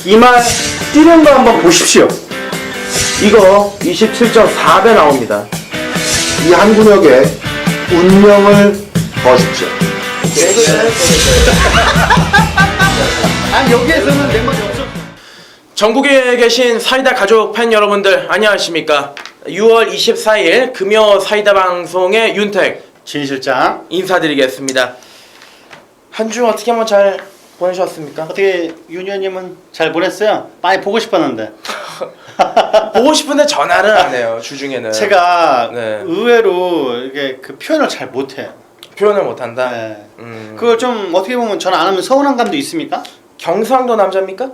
이 말 뛰는 거 한번 보십시오. 이거 27.4배 나옵니다. 이 한 근육에 운명을 거십시오. 아니 여기에서는 내 말이 없어. 전국에 계신 사이다 가족 팬 여러분들 안녕하십니까? 6월 24일 금요 사이다 방송의 윤택 진 실장 인사드리겠습니다. 한 주 어떻게 한번 잘 보내셨습니까? 어떻게 윤 의원님은 잘 보냈어요? 많이 보고 싶었는데 보고 싶은데 전화를 안 해요. 주중에는 제가 네. 의외로 이게 그 표현을 잘 못해요. 표현을 못한다. 네. 그걸 좀 어떻게 보면 전화 안 하면 서운한 감도 있습니까? 경상도 남자입니까?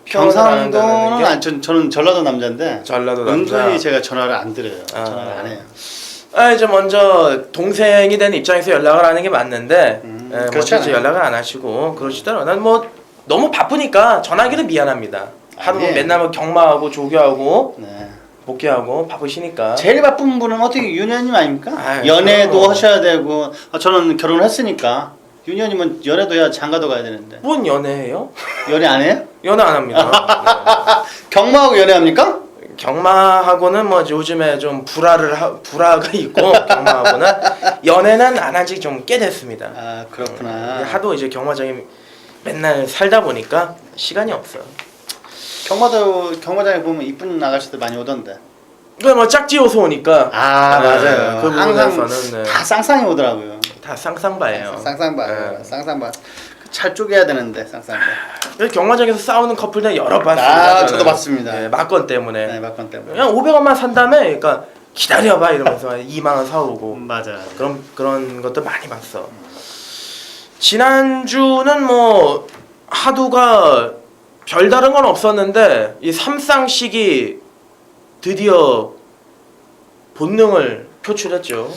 경상도는 아니 저는 전라도 남자인데 전라도 남자. 은근히 제가 전화를 안 드려요. 전화를 안 해요. 이제 먼저 동생이 된 입장에서 연락을 하는 게 맞는데 그렇지 먼저 않아요. 연락을 안 하시고 그러시더라고요. 난 뭐 너무 바쁘니까 전화하기도 미안합니다. 하루 아니에요. 맨날 뭐 경마하고 조교하고 네. 복귀하고 바쁘시니까. 제일 바쁜 분은 어떻게 윤 의원님 아닙니까? 아유, 연애도 그럼. 하셔야 되고 저는 결혼을 했으니까 윤 의원님은 연애도 해야 장가도 가야 되는데 뭔 연애예요? 연애 안 해요? 연애 안 합니다. 경마하고 연애합니까? 네. 경마하고는 뭐 요즘에 좀 불화가 있고 경마하고는 연애는 안 한 지 좀 꽤 됐습니다. 아 그렇구나. 하도 이제 경마장에 맨날 살다 보니까 시간이 없어요. 경마장에 보면 이쁜 아가씨들 많이 오던데. 그 뭐 짝지 요소 오니까. 아 맞아요. 그 항상 부분에서는 네. 다 쌍쌍이 오더라고요. 다 쌍쌍바예요. 쌍쌍바, 네. 쌍쌍바. 잘 쪼개야 되는데 쌍쌍바. 그래서 경마장에서 싸우는 커플들 여러 번 아, 봤습니다. 저도 봤습니다. 네, 막건 때문에. 네 막건 때문에. 그냥 500원만 산 다음에 그러니까 기다려봐 이러면서 2만 원 사오고 맞아. 그런 것도 많이 봤어. 지난주는 뭐 하두가 별다른 건 없었는데 이 삼쌍식이 드디어 본능을 표출했죠.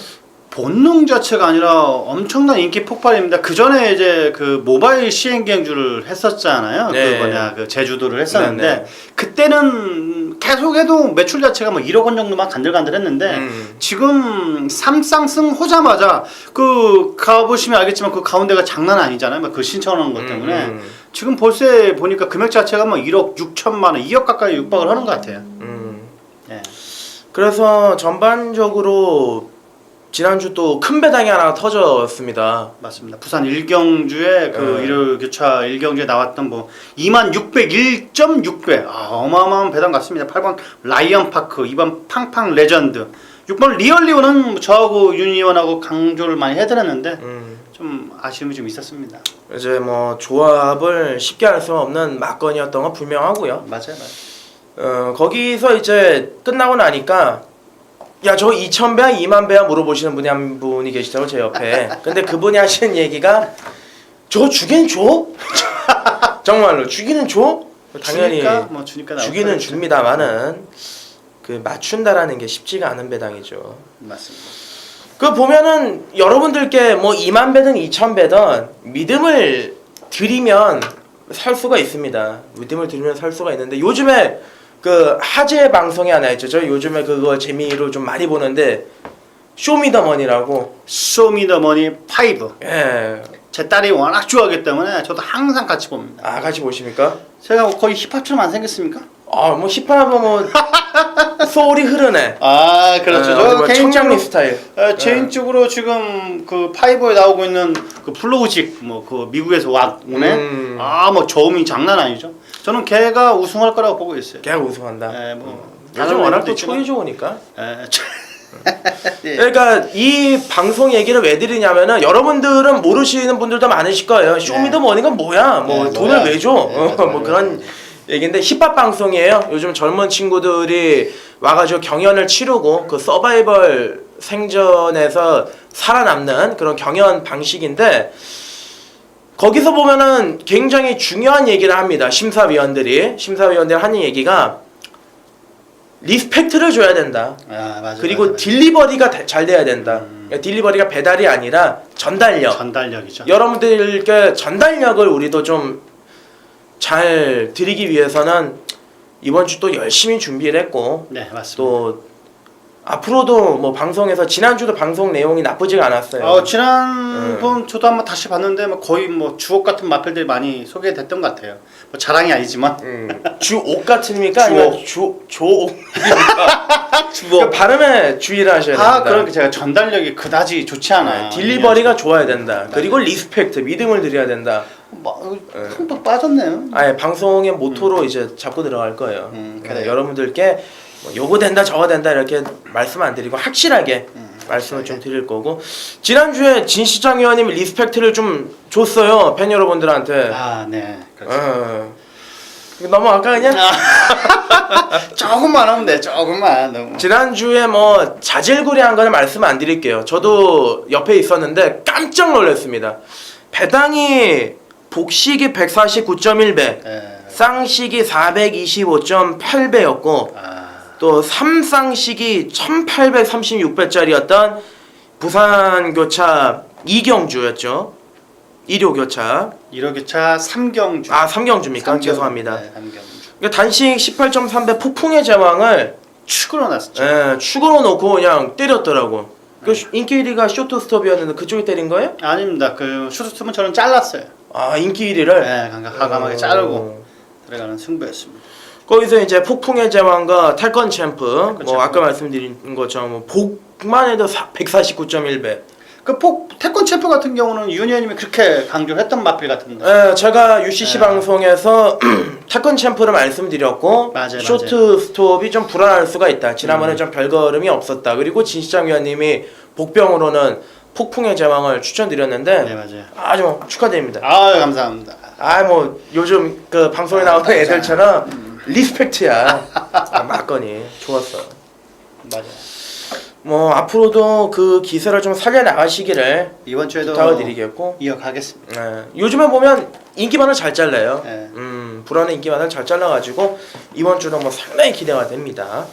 본능 자체가 아니라 엄청난 인기 폭발입니다. 그 전에 이제 그 모바일 시행경주를 했었잖아요. 네. 그 뭐냐 그 제주도를 했었는데 네, 네. 그때는 계속해도 매출 자체가 뭐 1억 원 정도만 간들간들했는데 지금 삼쌍승 하자마자 그 가보시면 알겠지만 그 가운데가 장난 아니잖아요. 막 그 신청하는 것 때문에 지금 벌써 보니까 금액 자체가 뭐 1억 6천만 원, 2억 가까이 육박을 하는 것 같아요. 예. 그래서 전반적으로 지난주 또 큰 배당이 하나 터졌습니다. 맞습니다. 부산 일경주에 그 네. 일요일 교차 일경주에 나왔던 뭐 2601.6배 어마어마한 배당 같습니다. 8번 라이언파크, 2번 팡팡 레전드, 6번 리얼리오는 저하고 윤 의원하고 강조를 많이 해드렸는데 좀 아쉬움이 좀 있었습니다. 이제 뭐 조합을 쉽게 할 수 없는 막건이었던 건 분명하고요. 맞아요. 거기서 이제 끝나고 나니까 야 저 2,000배야 2만 배야 물어보시는 분이 한 분이 계시더라고 제 옆에. 근데 그분이 하시는 얘기가 저거 주긴 줘? 정말로 주기는 줘? 당연히 주니까 뭐 주니까 나올 주기는 거겠죠. 줍니다만은 그 맞춘다라는 게 쉽지가 않은 배당이죠. 맞습니다. 그 보면은 여러분들께 뭐 2만 배든 2천 배든 믿음을 드리면 살 수가 있습니다. 믿음을 드리면 살 수가 있는데 요즘에 그 하재 방송이 하나 있죠. 저 요즘에 그거 재미로 좀 많이 보는데 쇼미더머니라고. 쇼미더머니 5. 예. 제 딸이 워낙 좋아하기 때문에 저도 항상 같이 봅니다. 아 같이 보십니까? 제가 거의 힙합처럼 안 생겼습니까? 아 뭐 힙합은 뭐 소울이 흐르네. 아 그렇죠. 저 뭐 청량리 스타일. 개인적으로 지금 그 파이버에 나오고 있는 그 플로우직 뭐 그 미국에서 오네. 뭐 저음이 장난 아니죠. 저는 걔가 우승할 거라고 보고 있어요. 걔가 우승한다. 예, 뭐 요즘 워낙 또 있지만. 촉이 좋으니까. 예. 그러니까 이 방송 얘기를 왜 드리냐면은 여러분들은 모르시는 분들도 많으실 거예요. 쇼미더머니가 뭐야? 뭐 네, 돈을 뭐야? 왜 줘? 네, 맞아, 뭐 그런 얘기인데 힙합 방송이에요. 요즘 젊은 친구들이 와가지고 경연을 치르고 그 서바이벌 생존에서 살아남는 그런 경연 방식인데 거기서 보면은 굉장히 중요한 얘기를 합니다. 심사위원들이 하는 얘기가 리스펙트를 줘야 된다. 아, 맞아, 그리고 맞아. 딜리버리가 잘 돼야 된다. 그러니까 딜리버리가 배달이 아니라 전달력. 전달력이죠. 여러분들께 전달력을 우리도 좀 잘 드리기 위해서는 이번 주 또 열심히 준비를 했고 네, 맞습니다. 또 앞으로도 뭐 방송에서 지난주도 방송 내용이 나쁘지가 않았어요. 지난번 저도 한번 다시 봤는데 뭐 거의 뭐 주옥 같은 마필들이 많이 소개됐던 것 같아요. 뭐 자랑이 아니지만 주옥 같으니까 아니면 조옥입니까? 주옥. 발음에 주의를 하셔야 됩니다. 그렇게 제가 전달력이 그다지 좋지 않아요. 딜리버리가 좋아야 된다. 그리고 리스펙트, 믿음을 드려야 된다. 흠뻑 빠졌네요. 아예 방송의 모토로 이제 잡고 들어갈 거예요. 그래요. 여러분들께 뭐 요거 된다 저거 된다 이렇게 말씀 안 드리고 확실하게 말씀을 좀 드릴 거고, 지난주에 진시장 의원님이 리스펙트를 좀 줬어요 팬 여러분들한테. 네. 그렇죠. 넘어갈까 그냥? 조금만 하면 돼. 조금만. 너무. 지난주에 뭐 자질구레한 거는 말씀 안 드릴게요. 저도 옆에 있었는데 깜짝 놀랐습니다. 배당이 복식이 149.1배, 쌍식이 425.8배였고 또 삼쌍식이 1836배짜리였던 부산교차 이경주였죠. 1호교차. 1호교차 삼경주. 삼경주입니까? 죄송합니다. 네, 삼경주. 그러니까 단식 18.3배 폭풍의 제왕을 축으로 놨었죠. 축으로 놓고 그냥 때렸더라고. 그 인기 1위가 쇼트스톱이었는데 그쪽이 때린 거예요? 아닙니다. 그 슈트스톱은 저는 잘랐어요. 인기 1위를? 네, 과감하게 자르고 들어가는 승부였습니다. 거기서 이제 폭풍의 제왕과 탈건 챔프, 뭐 아까 말씀드린 것처럼 뭐 복만 해도 149.1배. 그 태권 챔프 같은 경우는 유은 의원님이 그렇게 강조했던 마필 같은데. 네, 제가 UCC 방송에서 탈건 챔프를 말씀드렸고, 맞아요. 쇼트 스톱이 좀 불안할 수가 있다. 지난번에 좀 별걸음이 없었다. 그리고 진시장 위원님이 복병으로는 폭풍의 제왕을 추천드렸는데, 네, 맞아요. 아주 축하드립니다. 감사합니다. 뭐 요즘 그 방송에 나오는 애들처럼 리스펙트야. 맞거니 좋았어. 맞아요. 뭐 앞으로도 그 기세를 좀 살려나가시기를 이번 주에도 부탁드리겠고, 이어가겠습니다. 요즘에 보면 인기반을 잘 잘라요. 네. 불안의 인기반을 잘 잘라가지고 이번 주도 뭐 상당히 기대가 됩니다.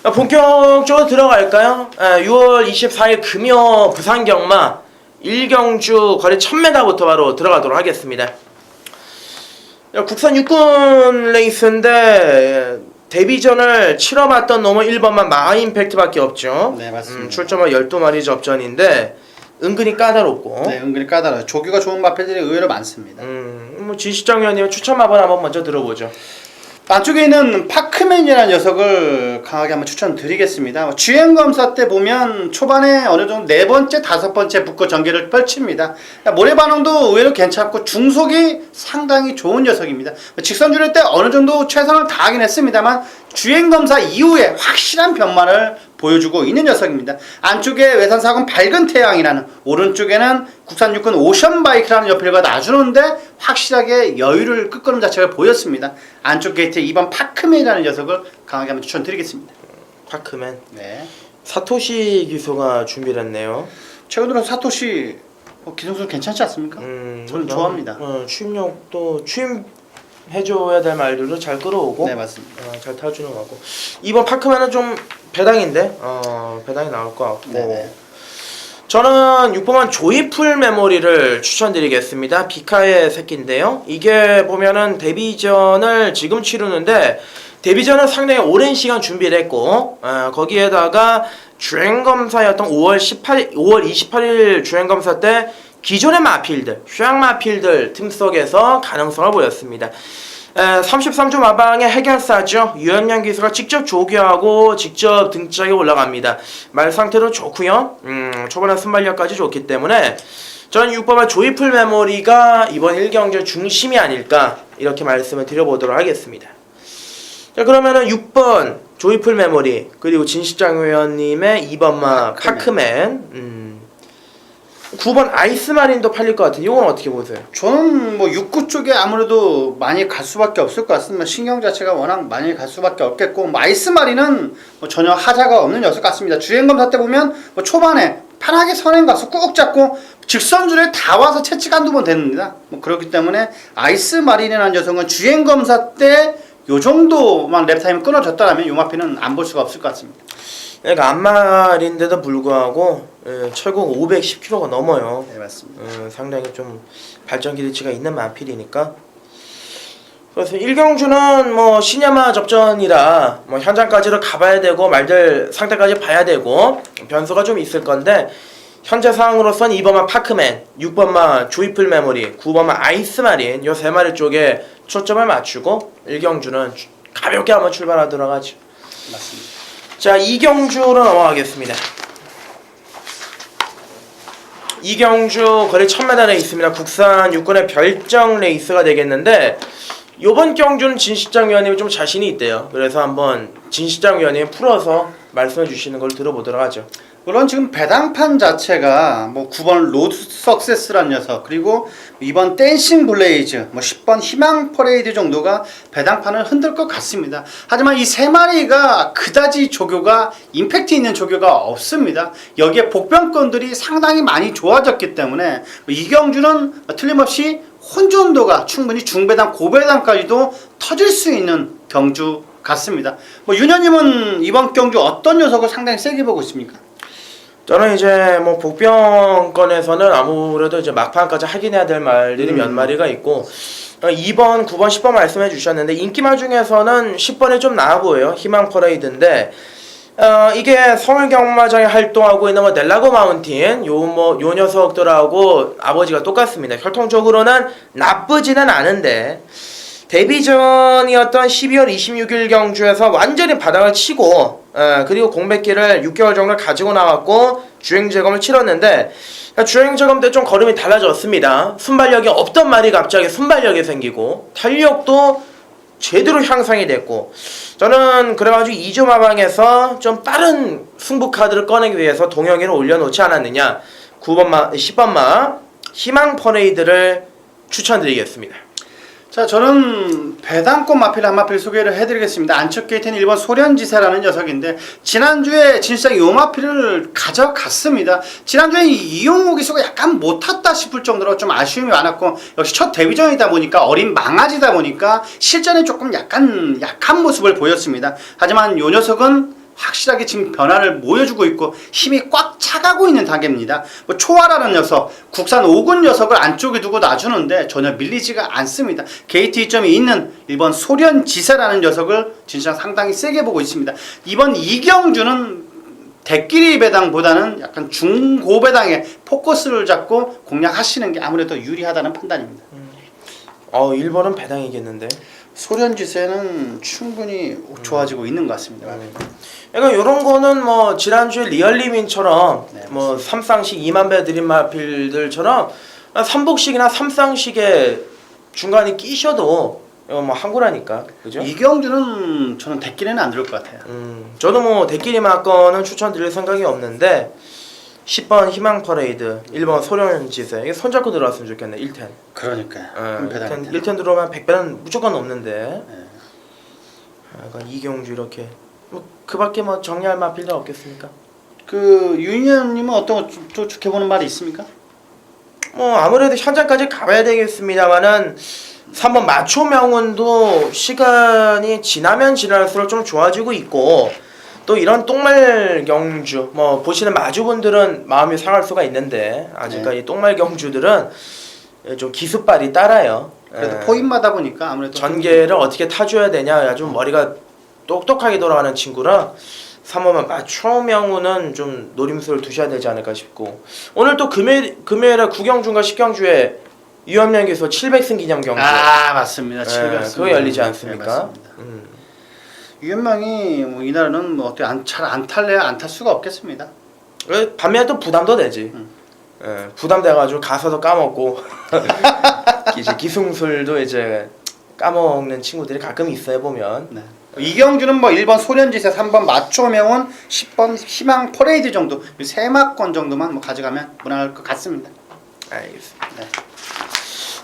본격적으로 들어갈까요? 6월 24일 금요 부산 경마 1경주 거리 1000m부터 바로 들어가도록 하겠습니다. 국산 육군 레이스인데 데뷔전을 치러봤던 놈은 1번만 마하임팩트밖에 없죠. 네, 맞습니다. 출전만 12마리 접전인데 은근히 까다롭고. 네, 은근히 까다로워요. 조규가 좋은 마필들이 의외로 많습니다. 뭐 진시장 의원님의 추천마번 한번 먼저 들어보죠. 안쪽에 있는 파크맨이라는 녀석을 강하게 한번 추천드리겠습니다. 주행검사 때 보면 초반에 어느 정도 4번째, 5번째 붙고 전개를 펼칩니다. 모래 반응도 의외로 괜찮고 중속이 상당히 좋은 녀석입니다. 직선주행 때 어느 정도 최선을 다하긴 했습니다만 주행검사 이후에 확실한 변화를 보여주고 있는 녀석입니다. 안쪽에 외산사건 밝은 태양이라는, 오른쪽에는 국산 육군 오션바이크라는 옆을과 놔주는데 확실하게 여유를 끄끄는 자체가 보였습니다. 안쪽 게이트에 2번 파크맨이라는 녀석을 강하게 한번 추천드리겠습니다. 파크맨. 네. 사토시 기소가 준비를 했네요. 최근 들어 사토시 기성수 괜찮지 않습니까? 저는 좋아합니다. 취임력도 취임해줘야 될 말들도 잘 끌어오고. 네, 맞습니다. 잘 타주는 것 같고. 이번 파크맨은 좀 배당인데 배당이 나올 것 같고. 네네. 저는 6번만 조이풀 메모리를 추천드리겠습니다. 비카의 새끼인데요. 이게 보면은 데뷔전을 지금 치르는데 데뷔전은 상당히 오랜 시간 준비를 했고, 거기에다가 주행검사였던 5월 28일 주행검사 때 기존의 마필들, 휴양 마필들 틈 속에서 가능성을 보였습니다. 33주 마방의 해결사죠. 유현양 기수가 직접 조교하고 직접 등짝에 올라갑니다. 말 상태도 좋고요. 초반에 순발력까지 좋기 때문에 저는 6번의 조이풀 메모리가 이번 1경주 중심이 아닐까 이렇게 말씀을 드려보도록 하겠습니다. 자, 그러면은 6번 조이풀 메모리, 그리고 진시장 의원님의 2번마 파크맨, 9번 아이스마린도 팔릴 것 같은데 이건 어떻게 보세요? 저는 뭐 육구 쪽에 아무래도 많이 갈 수밖에 없을 것 같습니다. 신경 자체가 워낙 많이 갈 수밖에 없겠고, 아이스마린은 뭐 전혀 하자가 없는 녀석 같습니다. 주행검사 때 보면 뭐 초반에 편하게 선행 가서 꾹 잡고 직선줄에 다 와서 채찍 한두 번 됩니다. 뭐 그렇기 때문에 아이스마린이라는 녀석은 주행검사 때 요 정도만 랩타임이 끊어졌다면 요 마피는 안 볼 수가 없을 것 같습니다. 그러니까 안말인데도 불구하고 최고 510kg가 넘어요. 네, 맞습니다. 상당히 좀 발전 기대치가 있는 마필이니까. 그래서 1경주는 뭐 시냐마 접전이라 뭐 현장까지도 가봐야 되고 말들 상태까지 봐야 되고 변수가 좀 있을 건데 현재 상황으로선 2번마 파크맨, 6번마 조이풀 메모리, 9번마 아이스마린 요 세 마리 쪽에 초점을 맞추고 1경주는 가볍게 한번 출발하도록 하죠. 맞습니다. 자, 2경주로 넘어가겠습니다. 2경주 거리 1000m에 있습니다. 국산 육군의 별정 레이스가 되겠는데 요번 경주는 진시장 위원님이 좀 자신이 있대요. 그래서 한번 진시장 위원님이 풀어서 말씀해 주시는 걸 들어보도록 하죠. 물론 지금 배당판 자체가 뭐 9번 로드 석세스라는 녀석, 그리고 2번 댄싱 블레이즈, 뭐 10번 희망 퍼레이드 정도가 배당판을 흔들 것 같습니다. 하지만 이 세 마리가 그다지 조교가 임팩트 있는 조교가 없습니다. 여기에 복병권들이 상당히 많이 좋아졌기 때문에 이경주는 틀림없이 혼존도가 충분히 중배당 고배당까지도 터질 수 있는 경주 같습니다. 뭐 윤현님은 이번 경주 어떤 녀석을 상당히 세게 보고 있습니까? 저는 이제 뭐 복병권에서는 아무래도 이제 막판까지 확인해야 될 말들이 몇 마리가 있고 2번, 9번, 10번 말씀해 주셨는데 인기말 중에서는 10번이 좀 나아 보여요. 희망 퍼레이드인데 이게 서울 경마장에 활동하고 있는 뭐 넬라고 마운틴 요 녀석들하고 아버지가 똑같습니다. 혈통적으로는 나쁘지는 않은데 데뷔전이었던 12월 26일 경주에서 완전히 바닥을 치고 그리고 공백기를 6개월 정도 가지고 나왔고 주행점검을 치렀는데 주행점검 때 좀 걸음이 달라졌습니다. 순발력이 없던 말이 갑자기 순발력이 생기고 탄력도 제대로 향상이 됐고 저는 그래가지고 2주 마방에서 좀 빠른 승부 카드를 꺼내기 위해서 동영이를 올려놓지 않았느냐. 9번마, 10번마 희망 퍼레이드를 추천드리겠습니다. 자, 저는 배당권 마필 한 마필 소개를 해드리겠습니다. 안척게이트는 1번 소련지세라는 녀석인데 지난주에 진짜 요 마필을 가져갔습니다. 지난주에 이용호 기수가 약간 못 탔다 싶을 정도로 좀 아쉬움이 많았고 역시 첫 데뷔전이다 보니까 어린 망아지다 보니까 실전에 조금 약간 약한 모습을 보였습니다. 하지만 요 녀석은 확실하게 지금 변화를 보여주고 있고 힘이 꽉 차가고 있는 단계입니다. 뭐 초아라는 녀석, 국산 5군 녀석을 안쪽에 두고 놔주는데 전혀 밀리지가 않습니다. 게이트 이점이 있는 1번 소련지세라는 녀석을 진짜 상당히 세게 보고 있습니다. 이번 이경주는 대끼리 배당보다는 약간 중고배당에 포커스를 잡고 공략하시는 게 아무래도 유리하다는 판단입니다. 1번은 배당이겠는데 소련지세는 충분히 좋아지고 있는 것 같습니다. 그러니까 이런 거는 뭐 지난주에 리얼리민처럼 네, 뭐 3쌍식 2만 배 드림 마필들처럼 3복식이나 3쌍식에 중간에 끼셔도 이거 뭐 항구라니까 그죠? 이경주는 저는 대끼리는 안 들을 것 같아요. 저도 뭐 대끼리 맞거는 추천드릴 생각이 없는데 10번 희망 퍼레이드, 1번 소련지세 이게 손잡고 들어왔으면 좋겠네. 1텐. 그러니까요. 1텐 들어오면 100배는 무조건 넘는데. 약간 이경주 이렇게 뭐 그밖에 뭐 정리할 마필도 없겠습니까? 그 유니언님은 어떤 거 또 좋게 보는 말이 있습니까? 뭐 아무래도 현장까지 가봐야 되겠습니다만은 3번 마초 명운도 시간이 지나면 지날수록 좀 좋아지고 있고 또 이런 똥말 경주 뭐 보시는 마주분들은 마음이 상할 수가 있는데 아직까지 똥말 경주들은 좀 기습발이 따라요. 그래도 포인마다 보니까 아무래도 전개를 어떻게 타줘야 되냐 아주 머리가 똑똑하게 돌아가는 친구라 3번만 마초 명운은 좀 노림수를 두셔야 되지 않을까 싶고 오늘 또 금요일에 9경주인가 10경주에 유업령 기수 700승 기념 경주 맞습니다. 700승 그거 열리지 않습니까? 유현명이 뭐 이날은 뭐 어떻게 잘 안 탈래야 안 탈 수가 없겠습니다. 반면에 또 부담도 되지. 부담돼가지고 가서도 까먹고 이제 기승술도 이제 까먹는 친구들이 가끔 있어요 보면. 네. 이경주는 뭐 1번 소련지세, 3번 마초명운, 10번 희망 퍼레이드 정도 세 마권 정도만 뭐 가져가면 무난할 것 같습니다. 알겠습니다. 네.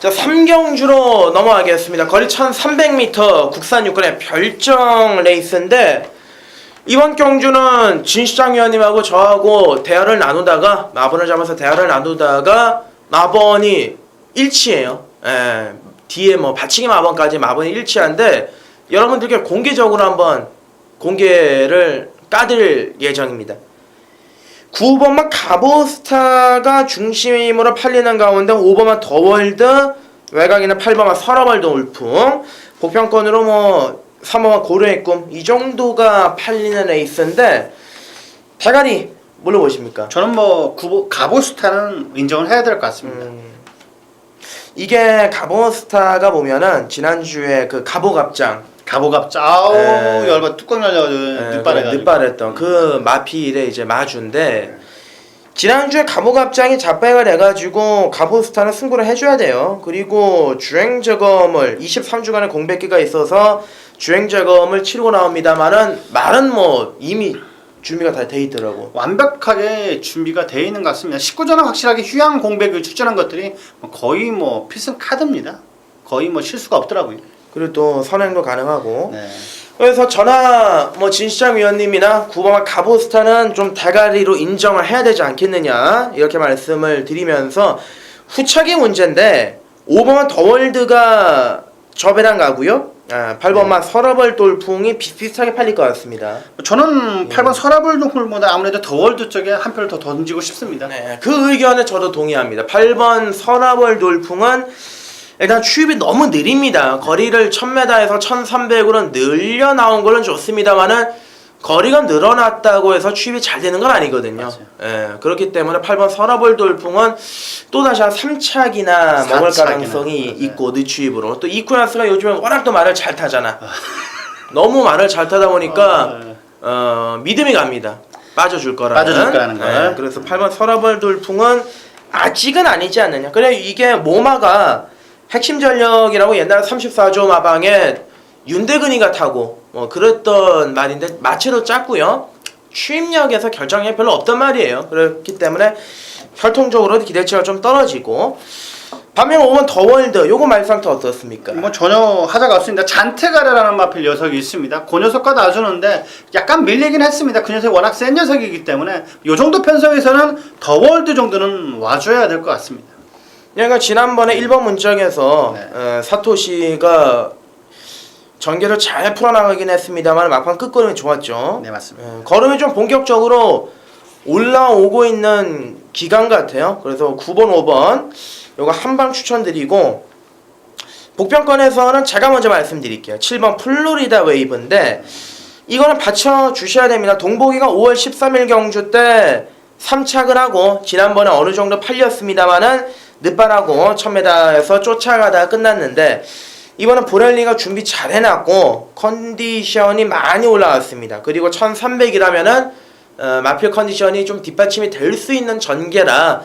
자 3경주로 넘어가겠습니다. 거리 1300m 국산 육군의 별정 레이스인데 이번 경주는 진시장 위원님하고 저하고 대화를 나누다가 마번을 잡아서 대화를 나누다가 마번이 일치해요. 뒤에 뭐 받치기 마번까지 마번이 일치한데 여러분들께 공개적으로 한번 공개를 까드릴 예정입니다. 9번만 가보스타가 중심으로 팔리는 가운데 5번만 더월드 외곽에는 8번만 서러벌드 울풍 복평권으로 뭐 3호와 고려의 꿈 이 정도가 팔리는 레이스인데 대가리 뭘로 보십니까? 저는 뭐 가보스타는 인정을 해야 될 것 같습니다. 이게 가보스타가 보면은 지난주에 그 가보갑장 가보갑자 아우 네. 열받 뚜껑 열려가지고 늦바래가지고 늦바랬던 그 마필의 이제 마주인데 지난주에 가보갑장이 잡배가 돼가지고 가보스타는 승부를 해줘야 돼요. 그리고 주행점검을 23주간의 공백기가 있어서 주행점검을 치르고 나옵니다만은 말은 뭐 이미 준비가 다 돼 있더라고. 완벽하게 준비가 돼 있는 것 같습니다. 19전은 확실하게 휴양 공백을 출전한 것들이 거의 뭐 필승 카드입니다. 거의 뭐 실수가 없더라고요. 그리고 또 선행도 가능하고. 네. 그래서 저나 뭐 진시장 위원님이나 9번 가보스타는 좀 대가리로 인정을 해야 되지 않겠느냐 이렇게 말씀을 드리면서 후차기 문제인데 5번은 더월드가 저배당 가고요. 8번만 서러벌 돌풍이 비슷비슷하게 팔릴 것 같습니다. 저는 8번 서라벌 동물보다 아무래도 더월드 쪽에 한 표를 더 던지고 싶습니다. 네, 그 의견에 저도 동의합니다. 8번 서러벌 돌풍은 일단 추입이 너무 느립니다. 거리를 1000m에서 1300으로 늘려 나온 거는 좋습니다만은 거리가 늘어났다고 해서 추입이 잘 되는 건 아니거든요. 예, 그렇기 때문에 8번 서라벌 돌풍은 또다시 한 3착이나 먹을 가능성이 있고 늦추입으로 또 이쿠나스가 요즘에 워낙 또 말을 잘 타잖아. 너무 말을 잘 타다 보니까 믿음이 갑니다. 빠져줄 거라는 거. 예, 그래서 8번 서라벌 돌풍은 아직은 아니지 않느냐. 그래 이게 모마가 핵심 전력이라고 옛날 34조 마방에 윤대근이가 타고 뭐 그랬던 말인데 마체도 짰고요. 추임력에서 결정이 별로 없단 말이에요. 그렇기 때문에 혈통적으로 기대치가 좀 떨어지고 반면 5번 더월드 요거 말상태 어떻습니까? 뭐 전혀 하자가 없습니다. 잔테가르라는 마필 녀석이 있습니다. 그 녀석과 놔주는데 약간 밀리긴 했습니다. 그 녀석이 워낙 센 녀석이기 때문에 요 정도 편성에서는 더월드 정도는 와줘야 될 것 같습니다. 그러니까 지난번에 1번 문짝에서 사토시가 전개를 잘 풀어나가긴 했습니다만 막판 끝걸음이 좋았죠. 네, 맞습니다. 걸음이 좀 본격적으로 올라오고 있는 기간 같아요. 그래서 9번, 5번 요거 한방 추천드리고 복평권에서는 제가 먼저 말씀드릴게요. 7번 플로리다 웨이브인데 이거는 받쳐주셔야 됩니다. 동복이가 5월 13일 경주 때 3착을 하고 지난번에 어느 정도 팔렸습니다만은 늦발하고 1000m에서 쫓아가다가 끝났는데 이번은 보렐리가 준비 잘 해놨고 컨디션이 많이 올라왔습니다. 그리고 1300이라면은 마필 컨디션이 좀 뒷받침이 될 수 있는 전개라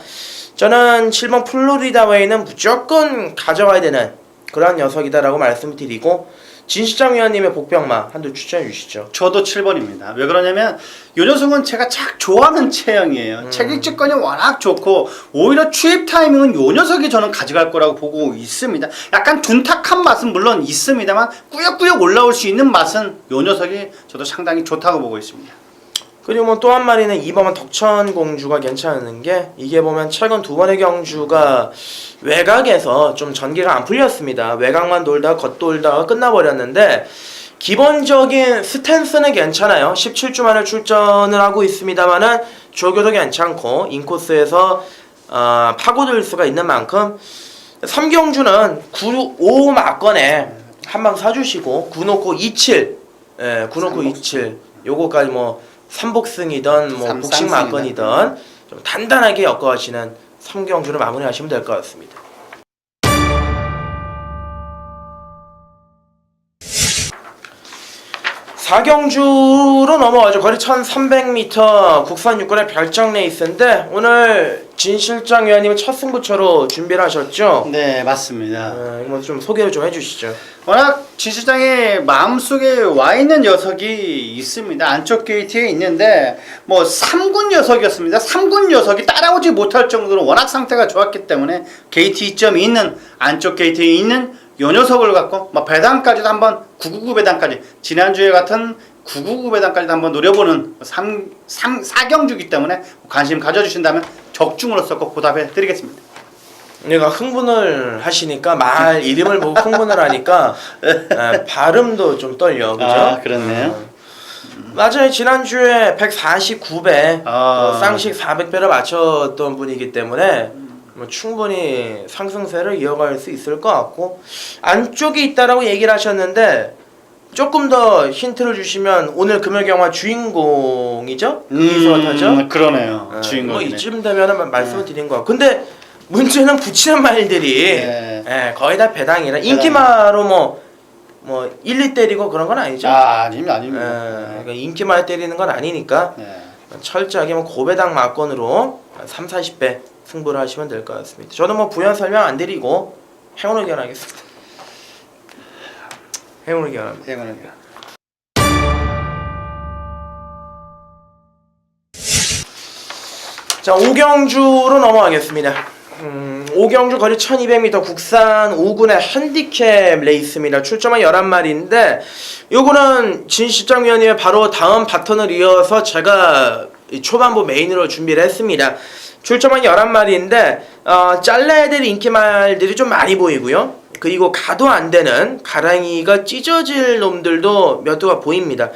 저는 7번 플로리다 웨이는 무조건 가져와야 되는 그런 녀석이다라고 말씀을 드리고 진시장 위원님의 복병마 한두 추천해 주시죠. 저도 7번입니다. 왜 그러냐면 요 녀석은 제가 착 좋아하는 체형이에요. 체격직권이 워낙 좋고 오히려 추입 타이밍은 요 녀석이 저는 가져갈 거라고 보고 있습니다. 약간 둔탁한 맛은 물론 있습니다만 꾸역꾸역 올라올 수 있는 맛은 요 녀석이 저도 상당히 좋다고 보고 있습니다. 그리고 뭐 또 한 마리는 2번은 덕천공주가 괜찮은 게 이게 보면 최근 두 번의 경주가 외곽에서 좀 전개가 안 풀렸습니다. 외곽만 돌다가 겉돌다가 끝나버렸는데 기본적인 스탠스는 괜찮아요. 17주 만에 출전을 하고 있습니다만은 조교도 괜찮고 인코스에서 파고들 수가 있는 만큼 3경주는 9, 5 막건에 한 방 사주시고 9 놓고 27 9 놓고 27 요거까지 뭐 삼복승이든 뭐 복식 막건이든 좀 단단하게 엮어가시는 3경주를 마무리하시면 될 것 같습니다. 사경주로 넘어가죠. 거리 1300m 국산 육군의 별장 레이스인데 오늘 진 실장 위원님은 첫 승부처로 준비를 하셨죠? 네, 맞습니다. 이거 좀 소개를 좀 해주시죠. 워낙 진 실장의 마음속에 와 있는 녀석이 있습니다. 안쪽 게이트에 있는데 뭐 3군 녀석이었습니다. 3군 녀석이 따라오지 못할 정도로 워낙 상태가 좋았기 때문에 게이트 이점이 있는 안쪽 게이트에 있는 요 녀석을 갖고 뭐 배당까지도 한번 999 배당까지 지난주에 같은 999 배당까지도 한번 노려보는 4경주기 때문에 관심 가져주신다면 적중으로서 꼭 보답해 드리겠습니다. 내가 흥분을 하시니까 말 이름을 보고 흥분을 하니까 발음도 좀 떨려, 그죠? 아, 그렇네요. 맞아요. 지난주에 149배, 아. 쌍식 400배를 맞췄던 분이기 때문에 뭐 충분히 상승세를 이어갈 수 있을 것 같고 안쪽에 있다라고 얘기를 하셨는데 조금 더 힌트를 주시면 오늘 금요경화 주인공이죠? 이수하타죠? 그러네요. 뭐 주인공이네. 이쯤 되면은 말씀을 드린 거. 근데 문제는 붙이는 말들이 네. 거의 다 배당이라 인기마로 뭐 1, 2 때리고 그런 건 아니죠. 아닙니다. 그러니까 인기말 때리는 건 아니니까 네. 철저하게 뭐 고배당 막건으로 3, 40배 승부를 하시면 될 것 같습니다. 저는 뭐 부연 설명 안 드리고 행운 의견하겠습니다. 행운 의견합니다. 이거는 자, 오경주로 넘어가겠습니다. 오경주 거리 1200m 국산 5군의 핸디캡 레이스입니다. 출전한 11마리인데 요거는 진 실장위원님의 바로 다음 바톤을 이어서 제가 이 초반부 메인으로 준비를 했습니다. 출전한 11마리인데 잘라야 될 인기말들이 좀 많이 보이고요. 그리고 가도 안 되는 가랑이가 찢어질 놈들도 몇 두가 보입니다.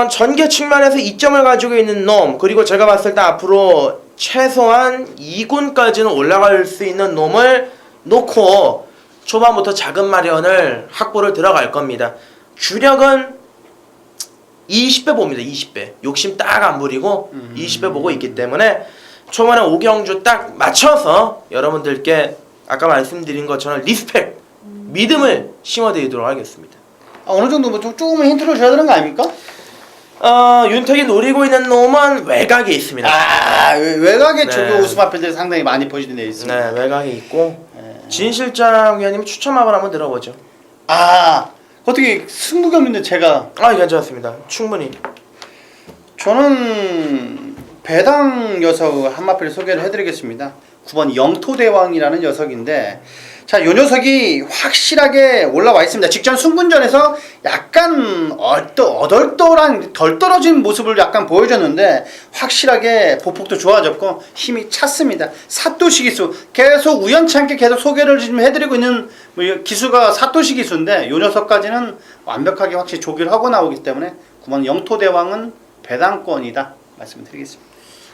전개 측면에서 이점을 가지고 있는 놈, 그리고 제가 봤을 때 앞으로 최소한 2군까지는 올라갈 수 있는 놈을 놓고 초반부터 작은 마련을 확보를 들어갈 겁니다. 주력은 20배 봅니다. 20배. 욕심 딱 안 부리고 20배 보고 있기 때문에 초반에 오경주 딱 맞춰서 여러분들께 아까 말씀드린 것처럼 리스펙, 믿음을 심어드리도록 하겠습니다. 어느 정도 뭐 조금은 힌트를 줘야 되는 거 아닙니까? 윤택이 노리고 있는 놈은 외곽에 있습니다. 외곽에 네. 조교 우스마필들이 상당히 많이 포진되어 있습니다. 네, 외곽에 있고 진 실장 위원님 추천합을 한번 들어보죠. 어떻게 승부경인데 제가 괜찮습니다. 충분히. 저는 배당 녀석 한 마리를 소개를 해드리겠습니다. 9번 영토대왕이라는 녀석인데 자, 요 녀석이 확실하게 올라와 있습니다. 직전 승분전에서 약간 어덜떨한 덜 떨어진 모습을 약간 보여줬는데 확실하게 보폭도 좋아졌고 힘이 찼습니다. 사토시 기수 계속 우연찮게 계속 소개를 좀 해드리고 있는 기수가 사토시 기수인데 요 녀석까지는 완벽하게 확실히 조기를 하고 나오기 때문에 9번 영토대왕은 배당권이다 말씀드리겠습니다.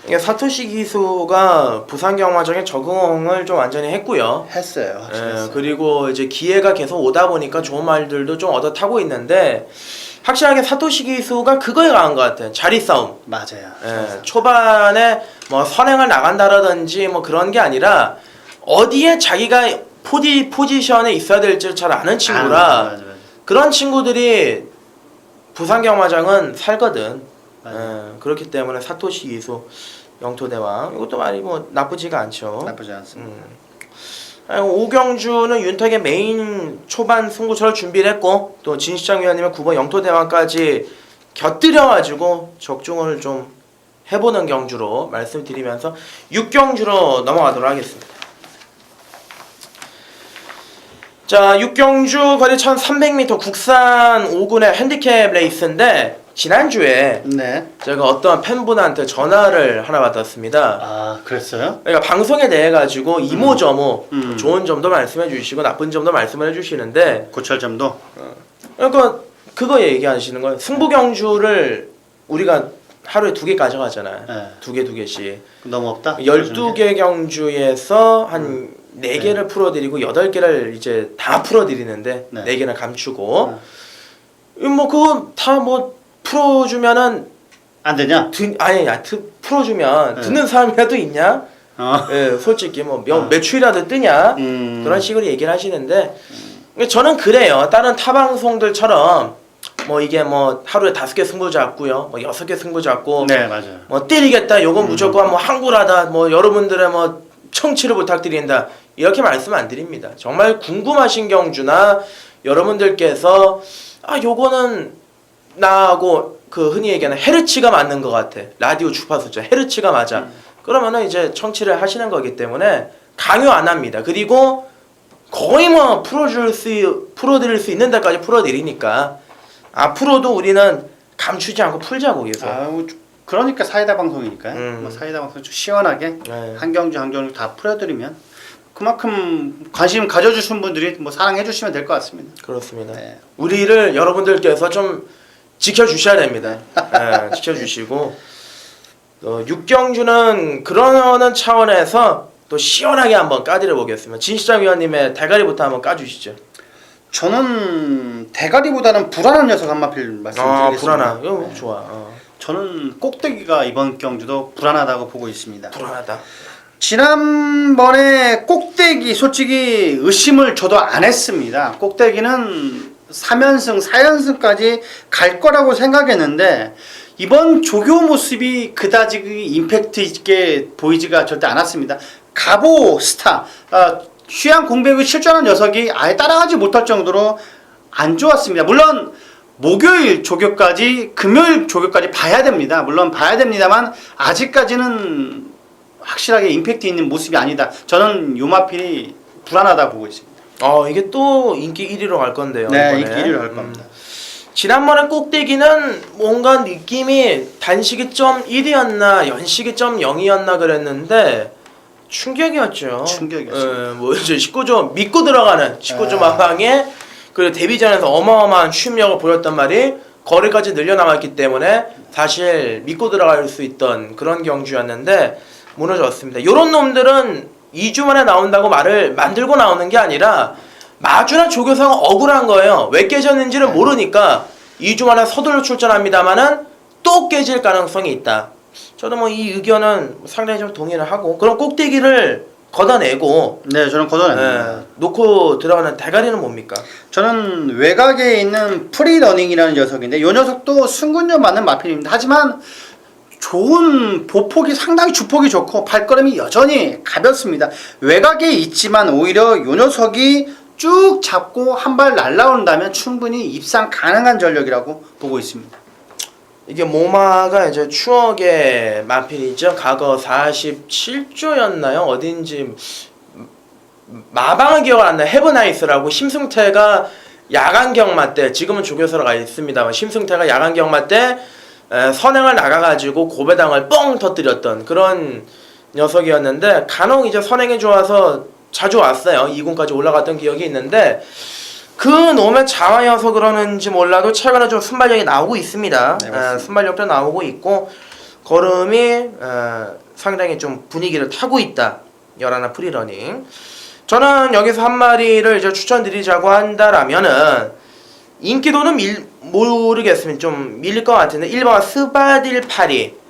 이게 사토시 기수가 부산 경마장에 적응을 좀 완전히 했고요. 했어요. 확실히 그리고 이제 기회가 계속 오다 보니까 좋은 말들도 좀 얻어 타고 있는데 확실하게 사토시 기수가 그거에 강한 것 같아요. 자리 싸움. 맞아요. 초반에 뭐 선행을 나간다라든지 뭐 그런 게 아니라 어디에 자기가 포지션에 있어야 될지 잘 아는 친구라 맞아. 그런 친구들이 부산 경마장은 살거든. 그렇기 때문에 사토시 기수, 영토대왕 이것도 말이 뭐 나쁘지가 않죠. 나쁘지 않습니다. 오경주는 윤택의 메인 초반 승부처를 준비를 했고 또 진시장 위원님의 9번 영토대왕까지 곁들여가지고 적중을 좀 해보는 경주로 말씀드리면서 6경주로 넘어가도록 하겠습니다. 자, 6경주 거리 1300m 국산 5군의 핸디캡 레이스인데 지난주에 네. 제가 어떤 팬분한테 전화를 하나 받았습니다. 그랬어요? 그러니까 방송에 대해 가지고 이모저모 좋은 점도 말씀해 주시고 나쁜 점도 말씀해 주시는데 고찰점도 그러니까 그거 얘기하시는 거예요. 승부경주를 우리가 하루에 2개 가져가잖아요. 네. 2개씩. 너무 없다? 12개 경주에서 한 4개를 풀어드리고 8개를 이제 다 풀어드리는데 네. 4개는 감추고 뭐 그거 다 뭐 풀어주면은 안 되냐? 풀어주면 듣는 사람이라도 있냐? 솔직히 뭐 매출이라도 뜨냐? 그런 식으로 얘기를 하시는데 저는 그래요. 다른 타 방송들처럼 뭐 이게 뭐 하루에 5개 승부 잡고요, 뭐 6개 승부 잡고, 네 맞아요. 뭐 때리겠다, 요건 무조건 뭐 항굴하다, 뭐 여러분들의 뭐 청취를 부탁드린다 이렇게 말씀 안 드립니다. 정말 궁금하신 경주나 여러분들께서 요거는 나하고 그 흔히 얘기하는 헤르츠가 맞는 것 같아. 라디오 주파수죠. 헤르츠가 맞아. 그러면은 이제 청취를 하시는 거기 때문에 강요 안 합니다. 그리고 거의 뭐 풀어드릴 수 있는 데까지 풀어드리니까 앞으로도 우리는 감추지 않고 풀자고 계속. 그러니까 사이다 방송이니까요. 뭐 사이다 방송 좀 시원하게 한 경주 다 풀어드리면 그만큼 관심 가져주신 분들이 뭐 사랑해 주시면 될 것 같습니다. 그렇습니다. 네. 우리를 여러분들께서 좀 지켜주셔야 됩니다. 지켜주시고 6경주는 그러는 차원에서 또 시원하게 한번 까드려 보겠습니다. 진시장 위원님의 대가리부터 한번 까주시죠. 저는 대가리보다는 불안한 녀석 한 마필 말씀드리겠습니다. 불안하. 이거 네. 좋아. 저는 꼭대기가 이번 경주도 불안하다고 보고 있습니다. 불안하다. 지난번에 꼭대기 솔직히 의심을 저도 안 했습니다. 꼭대기는 3연승, 4연승까지 갈 거라고 생각했는데 이번 조교 모습이 그다지 임팩트 있게 보이지가 절대 않았습니다. 가보 스타, 휴양 공백을 실전한 녀석이 아예 따라가지 못할 정도로 안 좋았습니다. 물론 목요일 조교까지, 금요일 조교까지 봐야 됩니다. 물론 봐야 됩니다만 아직까지는 확실하게 임팩트 있는 모습이 아니다. 저는 요마필이 불안하다 보고 있습니다. 이게 또 인기 1위로 갈 건데요. 네, 이번에. 인기 1위로 갈 겁니다. 지난번에 꼭대기는 뭔가 느낌이 단식이 점 1이었나 연식이 점 0이었나 그랬는데 충격이었죠. 충격이었죠. 뭐 이제 19조 믿고 들어가는 19조 마방에 그 데뷔전에서 어마어마한 취임력을 보였단 말이 거리까지 늘려나갔기 때문에 사실 믿고 들어갈 수 있던 그런 경주였는데 무너졌습니다. 요런 놈들은 2주 만에 나온다고 말을 만들고 나오는 게 아니라 마주나 조교사가 억울한 거예요. 왜 깨졌는지를 모르니까 2주 만에 서둘러 출전합니다만은 또 깨질 가능성이 있다. 저도 뭐 이 의견은 상당히 좀 동의를 하고 그럼 꼭대기를 걷어내고 네, 저는 걷어냅니다. 놓고 들어가는 대가리는 뭡니까? 저는 외곽에 있는 프리러닝이라는 녀석인데 이 녀석도 승군료 맞는 마필입니다. 하지만 좋은 보폭이 상당히 주폭이 좋고 발걸음이 여전히 가볍습니다. 외곽에 있지만 오히려 이 녀석이 쭉 잡고 한 발 날라온다면 충분히 입상 가능한 전력이라고 보고 있습니다. 이게 모마가 이제 추억의 마필이죠. 과거 47조였나요? 어딘지 마방은 기억 안 나요. 헤브나이스라고 심승태가 야간 경마 때 지금은 조교서로 가 있습니다만 심승태가 야간 경마 때 선행을 나가가지고 고배당을 뻥 터뜨렸던 그런 녀석이었는데 간혹 이제 선행이 좋아서 자주 왔어요. 2군까지 올라갔던 기억이 있는데 그 놈의 자화여서 그러는지 몰라도 최근에 좀 순발력이 나오고 있습니다. 네, 순발력도 나오고 있고 걸음이 상당히 좀 분위기를 타고 있다. 열하나 프리러닝. 저는 여기서 한 마리를 이제 추천드리자고 한다라면은 인기도는 모르겠으면 좀 밀릴 것 같은데 1번 스바딜 파리.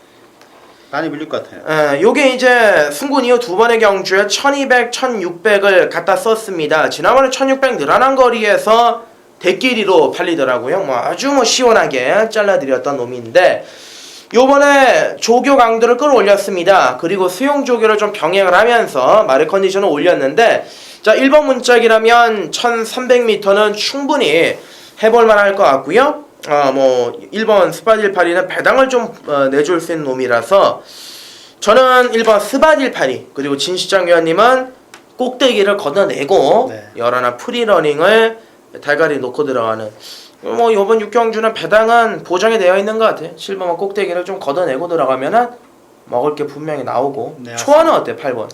많이 밀릴 것 같아요. 요게 이제 승군 이후 두 번의 경주에 1200, 1600을 갖다 썼습니다. 지난번에 1600 늘어난 거리에서 대끼리로 팔리더라고요. 뭐 아주 뭐 시원하게 잘라드렸던 놈인데 요번에 조교 강도를 끌어올렸습니다. 그리고 수용 조교를 좀 병행을 하면서 마르 컨디션을 올렸는데 자 1번 문짝이라면 1300m는 충분히 해볼만 할 것 같고요. 뭐 1번 스바딜파리는 배당을 좀 내줄 수 있는 놈이라서 저는 1번 스바딜파리 그리고 진시장 위원님은 꼭대기를 걷어내고 네. 열하나 프리러닝을 대가리 놓고 들어가는 뭐 이번 6경주는 배당은 보장이 되어 있는 것 같아요. 7번은 꼭대기를 좀 걷어내고 들어가면은 먹을 게 분명히 나오고 네, 초안은 어때? 8번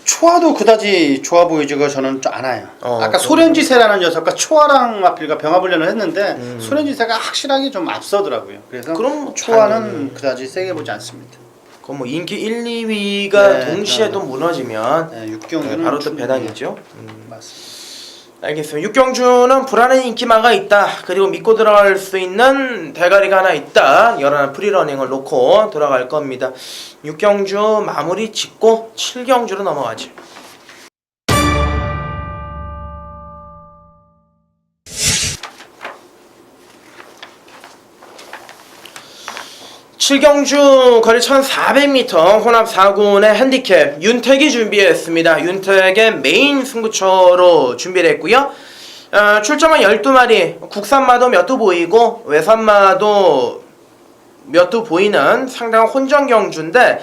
초아도 그다지 좋아 보이지가 저는 좀 않아요. 아까 소련지세라는 녀석과 초아랑 마필과 병합훈련을 했는데 소련지세가 확실하게 좀 앞서더라고요. 그래서 그럼 초아는 그다지 세게 보지 않습니다. 그럼 뭐 인기 1, 2위가 네, 동시에 또 무너지면 네, 육경주는 바로 또 배당이죠. 맞습니다. 알겠습니다. 육경주는 불안한 인기마가 있다. 그리고 믿고 들어갈 수 있는 대가리가 하나 있다. 열한 프리러닝을 놓고 들어갈 겁니다. 육경주 마무리 짓고 7경주로 넘어가죠. 칠경주 거리 1400m 혼합 4군의 핸디캡 윤택이 준비했습니다. 윤택의 메인 승부처로 준비를 했고요. 출전만 12마리, 국산마도 몇 두 보이고 외산마도 몇 두 보이는 상당한 혼전 경주인데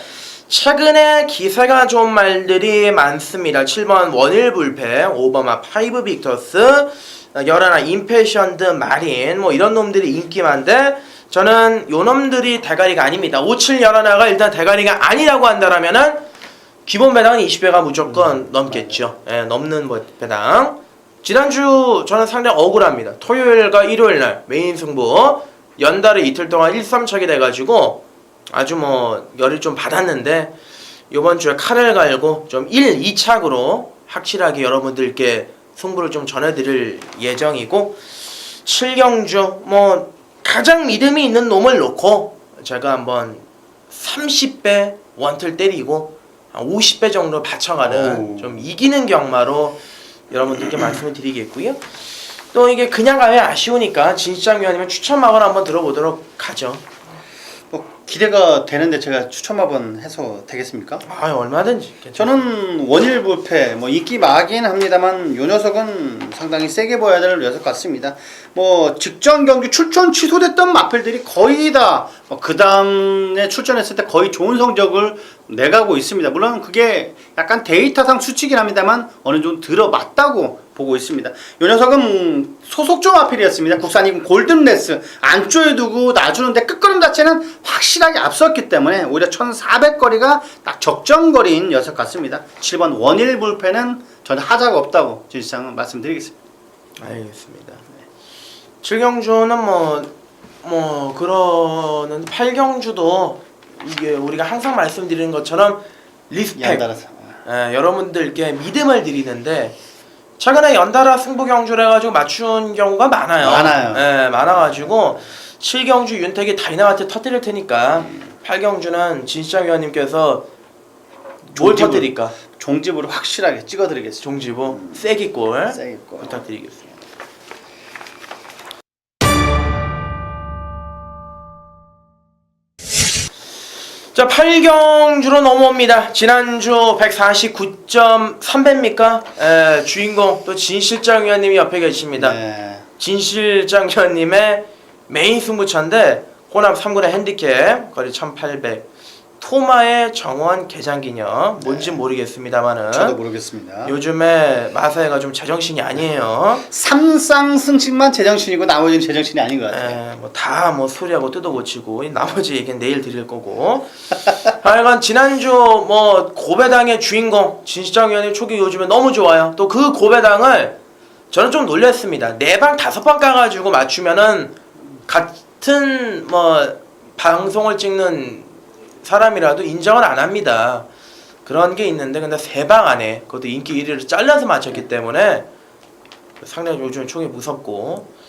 최근에 기세가 좋은 말들이 많습니다. 7번 원일불패, 5번마 파이브 빅터스, 11 임패션드 마린 뭐 이런 놈들이 인기 많은데 저는 요 놈들이 대가리가 아닙니다. 57 11가 일단 대가리가 아니라고 한다라면은 기본 배당은 20배가 무조건 넘겠죠. 예, 넘는 뭐 배당. 지난주 저는 상당히 억울합니다. 토요일과 일요일날 메인 승부 연달에 이틀 동안 1-3척이 돼가지고 아주 뭐 열을 좀 받았는데 이번 주에 칼을 갈고 좀 1, 2착으로 확실하게 여러분들께 승부를 좀 전해드릴 예정이고 7경주 뭐 가장 믿음이 있는 놈을 놓고 제가 한번 30배 원틀 때리고 50배 정도 받쳐가는 좀 이기는 경마로 여러분들께 말씀을 드리겠고요. 또 이게 그냥 가면 아쉬우니까 진시장 위원님의 추천막을 한번 들어보도록 하죠. 뭐 기대가 되는데 제가 추천마번 해서 되겠습니까? 아 얼마든지 괜찮아요. 저는 원일불패 뭐 인기 많긴 합니다만 요 녀석은 상당히 세게 보여야 될 녀석 같습니다. 뭐 직전 경기 출전 취소됐던 마필들이 거의 다 그 다음에 출전했을 때 거의 좋은 성적을 내가고 있습니다. 물론 그게 약간 데이터상 수치긴 합니다만 어느 정도 들어맞다고 보고 있습니다. 요 녀석은 소속조 마필이었습니다. 국산이군 골든레스 안쪽에 두고 놔주는데 끝걸음 자체는 확실하게 앞섰기 때문에 오히려 1400거리가 딱 적정거리인 녀석 같습니다. 7번 원일불패는 저는 하자가 없다고 진실상 말씀드리겠습니다. 알겠습니다. 7경주는 뭐 그러는 8경주도 이게 우리가 항상 말씀드리는 것처럼 리스펙 연달아서. 여러분들께 믿음을 드리는데 최근에 연달아 승부 경주를 해가지고 맞춘 경우가 많아요. 많아가지고 7경주 윤택이 다이나마이트 터뜨릴 테니까 8경주는 진시장 위원님께서 뭘 터뜨릴까? 종집으로 확실하게 찍어드리겠습니다. 종지부 세기골 세기골. 부탁드리겠습니다. 자 8경주로 넘어옵니다. 지난주 149.3배입니까? 주인공 또 진실장 위원님이 옆에 계십니다. 네. 진실장 위원님의 메인 승부차인데 혼합 3군의 핸디캡 거리 1800 토마의 정원 개장기념 뭔진 모르겠습니다만은 저도 모르겠습니다. 요즘에 마사회가 좀 제정신이 아니에요. 삼쌍승식만 제정신이고 나머지는 제정신이 아닌 것 같아요. 다 소리하고 뜯어고치고 나머지 얘기는 내일 드릴 거고. 하여간 지난주 고배당의 주인공 진시장 위원님 초기 요즘에 너무 좋아요. 또 그 고배당을 저는 좀 놀랬습니다. 4방 5방 까가지고 맞추면은 같은 방송을 찍는 사람이라도 인정을 안 합니다. 그런 게 있는데 근데 3방 안에 그것도 인기 1위를 잘라서 맞췄기 때문에 상당히 요즘 총이 무섭고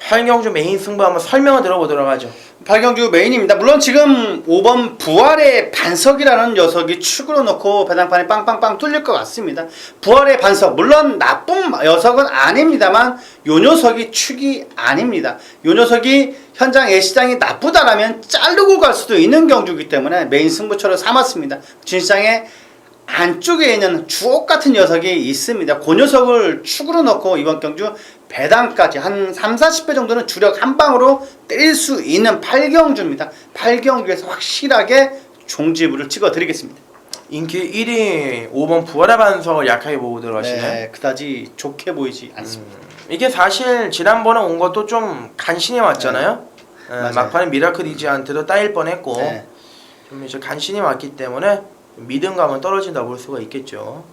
8경주 메인 승부 한번 설명을 들어보도록 하죠. 8경주 메인입니다. 물론 지금 5번 부활의 반석이라는 녀석이 축으로 넣고 배당판에 빵빵빵 뚫릴 것 같습니다. 부활의 반석 물론 나쁜 녀석은 아닙니다만 요 녀석이 축이 아닙니다. 요 녀석이 현장 예시장이 나쁘다라면 자르고 갈 수도 있는 경주이기 때문에 메인 승부처로 삼았습니다. 진시장의 안쪽에 있는 주옥 같은 녀석이 있습니다. 그 녀석을 축으로 넣고 이번 경주 배당까지 한 3,40배 정도는 주력 한 방으로 때릴 수 있는 8경주입니다. 8경주에서 확실하게 종지부를 찍어 드리겠습니다. 인기 1위 5번 부활의 반석을 약하게 보고 들어가시네. 네, 그다지 좋게 보이지 않습니다. 이게 사실 지난번에 온 것도 좀 간신히 왔잖아요. 막판에 미라클 이지한테도 따일 뻔했고 좀 이제 간신히 왔기 때문에 믿음감은 떨어진다 볼 수가 있겠죠.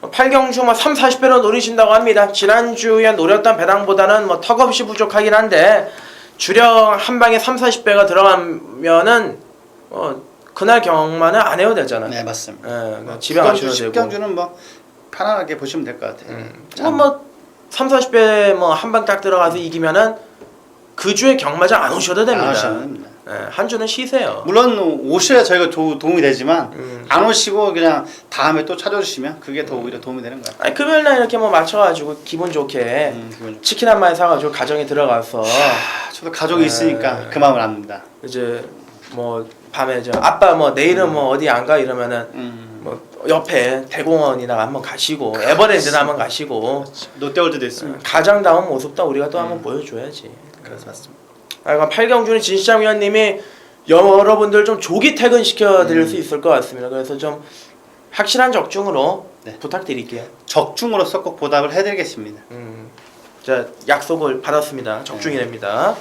8경주 3,40배로 노리신다고 합니다. 지난주에 노렸던 배당보다는 턱없이 부족하긴 한데 주력 한 방에 3,40배가 들어가면은 그날 경마는 안 해도 되잖아요. 네, 맞습니다. 집에 가셔도 되고. 10경주는 편안하게 보시면 될 것 같아요. 3,40배 한 방 딱 들어가서 이기면은 그 주에 경마장 안 오셔도 됩니다. 한 주는 쉬세요. 물론 오셔야 저희가 도움이 되지만 안 오시고 그냥 다음에 또 찾아주시면 그게 더 오히려 도움이 되는 것 같아요. 금요일날 이렇게 맞춰가지고 기분 좋게 치킨 한 마리 사가지고 가정에 들어가서 저도 가족이 있으니까 그 마음을 압니다. 이제 밤에 아빠 내일은 어디 안 가 이러면은 옆에 대공원이나 한번 가시고 에버랜드나 한번 가시고 롯데월드도 있습니다. 가장다운 모습도 우리가 또 한번 보여줘야지. 그래서 맞습니다. 8경주는 진시장 위원님이 여러분들 좀 조기 퇴근시켜 드릴 수 있을 것 같습니다. 그래서 좀 확실한 적중으로 부탁드릴게요. 적중으로서 꼭 보답을 해드리겠습니다. 자 약속을 받았습니다. 적중이 됩니다.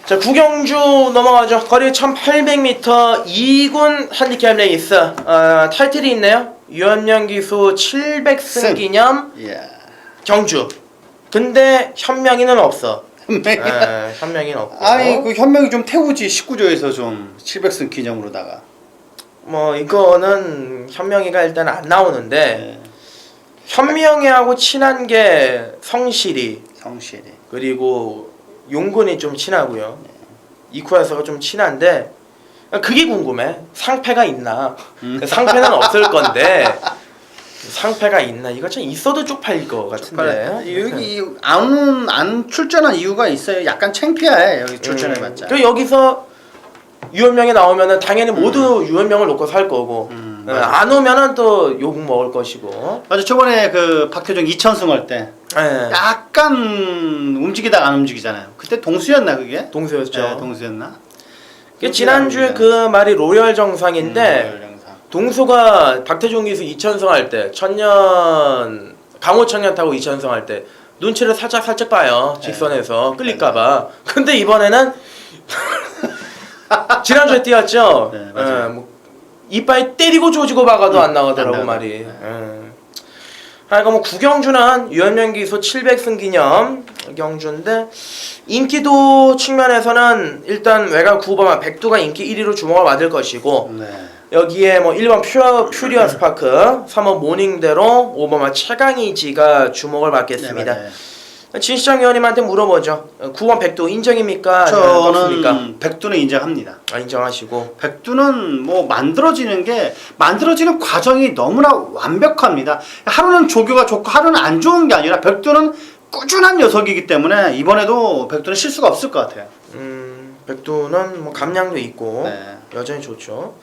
자 9경주 넘어가죠. 거리 1800m 2군 핸디캡 레이스 타이틀이 있네요. 유한명 기수 700승 기념 경주. 근데 현명이는 없어. 현명이는 없고. 아니 그 현명이 좀 태우지 19조에서 좀 700승 기념으로다가. 뭐 이거는 현명이가 일단 안 나오는데 네. 현명이하고 친한 게 성실이 성실히. 그리고 용군이 좀 친하고요. 이쿠야스가 좀 친한데 그게 궁금해. 상패가 있나? 상패는 없을 건데 상패가 있나? 이거 참 있어도 쪽팔릴 것 같은데. 여기 안 출전한 이유가 있어요. 약간 창피해 여기 출전해봤자. 그 여기서 유현명이 나오면은 당연히 모두 유현명을 놓고 살 거고 안 오면은 또 욕 먹을 것이고. 맞아. 저번에 그 박효정 2천승 할 때 예. 약간 움직이다가 안 움직이잖아요. 그때 동수였나 그게? 동수였죠. 네, 동수였나? 지난주에 그 말이 로열 정상인데 동수가 박태종 기수 2천승 할 때 천년 강호 청년 타고 2천승 할 때 눈치를 살짝 봐요. 직선에서 끌릴까봐. 근데 이번에는 지난주에 뛰었죠. 네, 맞아요. 예, 뭐 이빨 때리고 조지고 박아도 안 나오더라고 안 나와요. 말이. 그러니까 뭐 구경주는 유현명 기수 700승 기념 경주인데 인기도 측면에서는 일단 외곽 9번 백두가 인기 1위로 주목을 받을 것이고 네. 여기에 뭐 1번 퓨리어스 파크, 3번 모닝대로, 5번 최강이지가 주목을 받겠습니다. 네, 진시장 위원님한테 물어보죠. 9번 백두 인정입니까? 없습니까? 저는 백두는 인정합니다. 인정하시고. 백두는 뭐 만들어지는 과정이 너무나 완벽합니다. 하루는 조교가 좋고 하루는 안 좋은 게 아니라 백두는 꾸준한 녀석이기 때문에 이번에도 백두는 실수가 없을 것 같아요. 백두는 뭐 감량도 있고 네. 여전히 좋죠.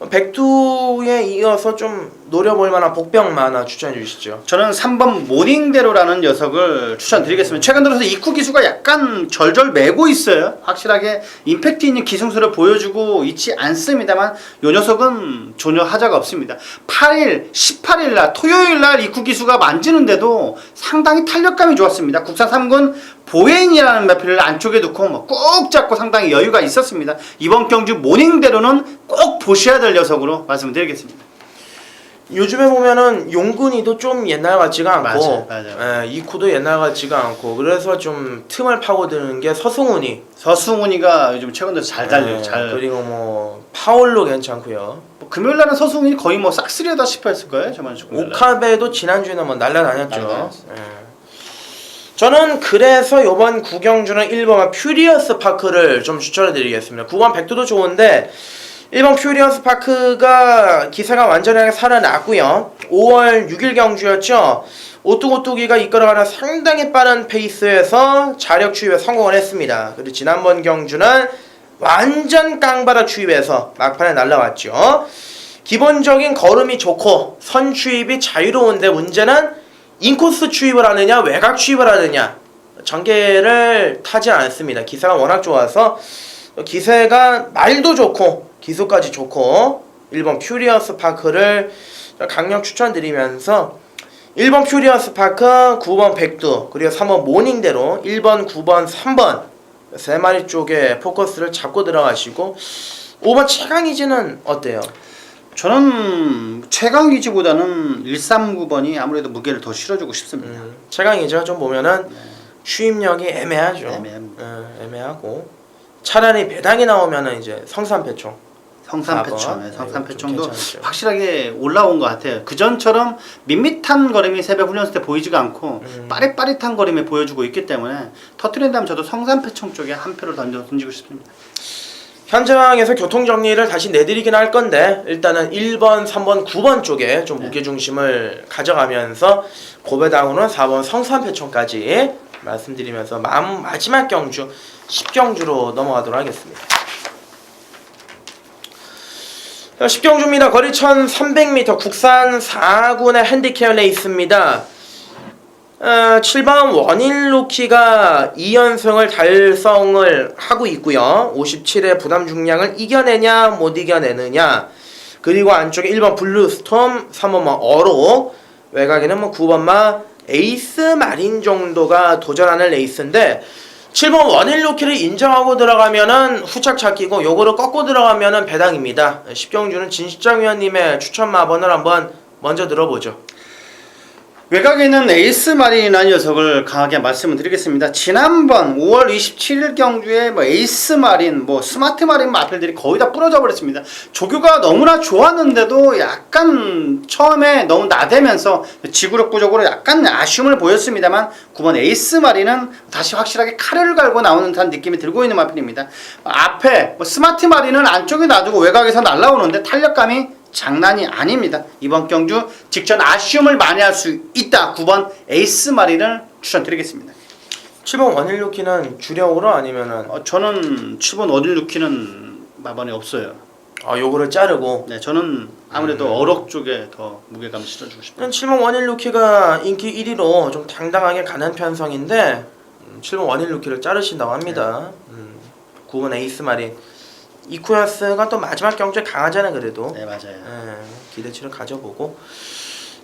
백두에 이어서 좀 노려볼 만한 복병 하나 추천해 주시죠. 저는 3번 모닝대로라는 녀석을 추천드리겠습니다. 최근 들어서 이쿠 기수가 약간 절절 매고 있어요. 확실하게 임팩트 있는 기승수를 보여주고 있지 않습니다만 이 녀석은 전혀 하자가 없습니다. 8일, 18일날 토요일날 이쿠 기수가 만지는데도 상당히 탄력감이 좋았습니다. 국산 3군 보엔이라는 마필을 안쪽에 두고 뭐 꾹 잡고 상당히 여유가 있었습니다. 이번 경주 모닝대로는 꼭 보셔야 될 녀석으로 말씀드리겠습니다. 요즘에 보면은 용근이도 좀 옛날 같지가 않고 맞아요. 이쿠도 옛날 같지가 않고 그래서 좀 틈을 파고드는 게 서승훈이가 요즘 최근 들어서 잘 달려요. 그리고 뭐 파울로 괜찮고요. 뭐 금요일날은 서승훈이 거의 뭐 싹쓸이하다 싶어 했을 거예요. 저번 주 금요일날. 오카베도 지난주에는 뭐 날라다녔죠. 날라다녔어요. 저는 그래서 이번 구경주는 1번 퓨리어스 파크를 좀 추천해 드리겠습니다. 9번 백두도 좋은데 1번 퓨리어스 파크가 기세가 완전하게 살아났고요. 5월 6일 경주였죠. 오뚜고뚜기가 이끌어가는 상당히 빠른 페이스에서 자력 추입에 성공을 했습니다. 그리고 지난번 경주는 완전 깡바닥 추입에서 막판에 날라왔죠. 기본적인 걸음이 좋고 선 추입이 자유로운데 문제는 인코스 추입을 하느냐 외곽 추입을 하느냐 전개를 타지 않습니다. 기세가 워낙 좋아서 기세가 말도 좋고 기수까지 좋고 1번 퓨리어스 파크를 강력 추천드리면서 1번 퓨리어스 파크, 9번 백두, 그리고 3번 모닝대로 1번, 9번, 3번 세 마리 쪽에 포커스를 잡고 들어가시고 5번 최강이지는 어때요? 저는 최강위지보다는 139번이 아무래도 무게를 더 실어주고 싶습니다. 최강이죠. 좀 보면은 추임력이 애매하죠. 애매합니다. 애매하고 차라리 배당이 나오면은 이제 성산패총 성산패총도 괜찮죠. 확실하게 올라온 것 같아요. 그 전처럼 밋밋한 걸음이 새벽 훈련소 때 보이지가 않고 빠릿빠릿한 걸음이 보여주고 있기 때문에 터트린다면 저도 성산패총 쪽에 한 표를 던지고 싶습니다. 현장에서 교통 정리를 다시 내드리긴 할 건데 일단은 1번, 3번, 9번 쪽에 좀 무게중심을 가져가면서 고배당으로는 4번 성산패총까지 말씀드리면서 마지막 경주 10경주로 넘어가도록 하겠습니다. 10경주입니다. 거리 1300m 국산 4군의 핸디캡 레이스입니다. 7번 원일루키가 2연승을 달성을 하고 있고요. 57의 부담 중량을 이겨내냐 못 이겨내느냐. 그리고 안쪽에 1번 블루스톰, 3번 어로, 외곽에는 9번 에이스 마린 정도가 도전하는 레이스인데 7번 원일루키를 인정하고 들어가면은 후착 잡히고 요거를 꺾고 들어가면은 배당입니다. 10경주는 진시장 위원님의 추천 마번을 한번 먼저 들어보죠. 외곽에 있는 에이스 마린이라는 녀석을 강하게 말씀을 드리겠습니다. 지난번 5월 27일 경주에 뭐 에이스 마린, 뭐 스마트 마린 마필들이 거의 다 부러져 버렸습니다. 조교가 너무나 좋았는데도 약간 처음에 너무 나대면서 지구력 부족으로 약간 아쉬움을 보였습니다만 9번 에이스 마린은 다시 확실하게 칼을 갈고 나오는 듯한 느낌이 들고 있는 마필입니다. 앞에 뭐 스마트 마린은 안쪽에 놔두고 외곽에서 날아오는데 탄력감이 장난이 아닙니다. 이번 경주 직전 아쉬움을 많이 할 수 있다. 9번 에이스 마린을 추천드리겠습니다. 7번 원일루키는 주력으로 아니면은 저는 7번 어딜루키는 마반이 없어요. 요거를 자르고 네, 저는 아무래도 어록 쪽에 더 무게감을 실어주고 싶어요. 7번 원일루키가 인기 1위로 좀 당당하게 가는 편성인데 7번 원일루키를 자르신다고 합니다. 9번 에이스 마린 이쿠야스가 또 마지막 경주에 강하잖아요. 그래도 네, 맞아요. 기대치를 가져보고